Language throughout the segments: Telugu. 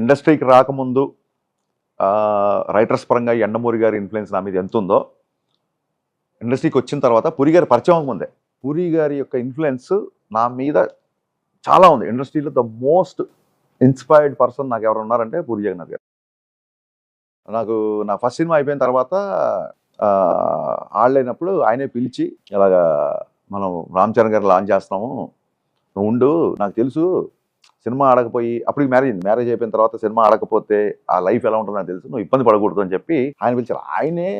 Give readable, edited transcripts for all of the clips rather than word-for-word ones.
ఇండస్ట్రీకి రాకముందు రైటర్స్ పరంగా యండమూరి గారి ఇన్ఫ్లుయెన్స్ నా మీద ఎంత ఉందో, ఇండస్ట్రీకి వచ్చిన తర్వాత పూరి గారి పరిచయం అవ్వకముందే పూరి గారి యొక్క ఇన్ఫ్లుయెన్స్ నా మీద చాలా ఉంది. ఇండస్ట్రీలో ద మోస్ట్ ఇన్స్పైర్డ్ పర్సన్ నాకు ఎవరు ఉన్నారంటే పూరి జగన్నాథ్ గారు. నాకు నా ఫస్ట్ సినిమా అయిపోయిన తర్వాత ఆడలేనప్పుడు ఆయనే పిలిచి, ఇలాగా మనం రామ్ చరణ్ గారు లాంచ్ చేస్తున్నాము, నువ్వు ఉండు, నాకు తెలుసు సినిమా ఆడకపోయి, అప్పటికి మ్యారేజ్ అయిపోయిన తర్వాత సినిమా ఆడకపోతే ఆ లైఫ్ ఎలా ఉంటుందో నాకు తెలుసు, నువ్వు ఇబ్బంది పడకూడదు అని చెప్పి ఆయన పిలిచారు. ఆయనే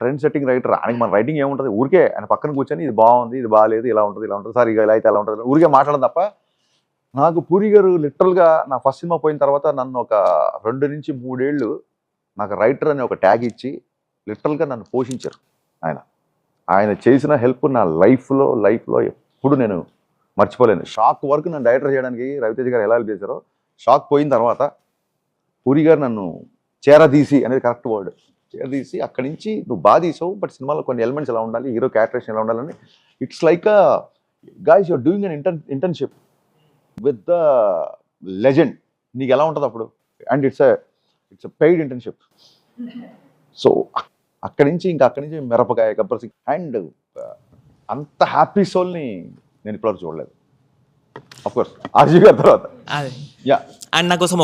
ట్రెండ్ సెట్టింగ్ రైటర్. ఆయనకి మన రైటింగ్ ఏముంటుంది, ఊరికే ఆయన పక్కన కూర్చొని ఇది బాగుంది, ఇది బాగాలేదు, ఇలా ఉంటుంది సార్, ఇక ఇలా అయితే ఎలా ఉంటుంది, ఊరికే మాట్లాడడం తప్ప. నాకు పూరి గారు లిటరల్గా నా ఫస్ట్ సినిమా పోయిన తర్వాత నన్ను ఒక 2 నుంచి 3 ఏళ్ళు నాకు రైటర్ అనే ఒక ట్యాగ్ ఇచ్చి లిటరల్గా నన్ను పోషించారు. ఆయన చేసిన హెల్ప్ నా లైఫ్లో ఎప్పుడు నేను మర్చిపోలేను. షాక్ వరకు నన్ను డైరెక్టర్ చేయడానికి రవితేజ గారు ఎలా హెల్ప్ చేశారో, షాక్ పోయిన తర్వాత పూరి గారు నన్ను చేరదీసి అనేది కరెక్ట్ వర్డ్, చేరదీసి అక్కడి నుంచి నువ్వు బాగా తీసావు, బట్ సినిమాలో కొన్ని ఎలిమెంట్స్ ఎలా ఉండాలి, హీరో క్యారెక్టరేషన్ ఎలా ఉండాలని, it's like guys you're doing an internship with the legend. నీకు ఎలా ఉంటుంది అప్పుడు, and it's paid internship. So అక్కడి నుంచి మిరపకాయ, గబ్బర్ సింగ్, అండ్ అంత హ్యాపీ సోల్ని నేను ఇప్పటివరకు చూడలేదు. అఫ్ కోర్స్ ఆర్జీ గారి తర్వాత. అదే యా అండ్ నా కోసం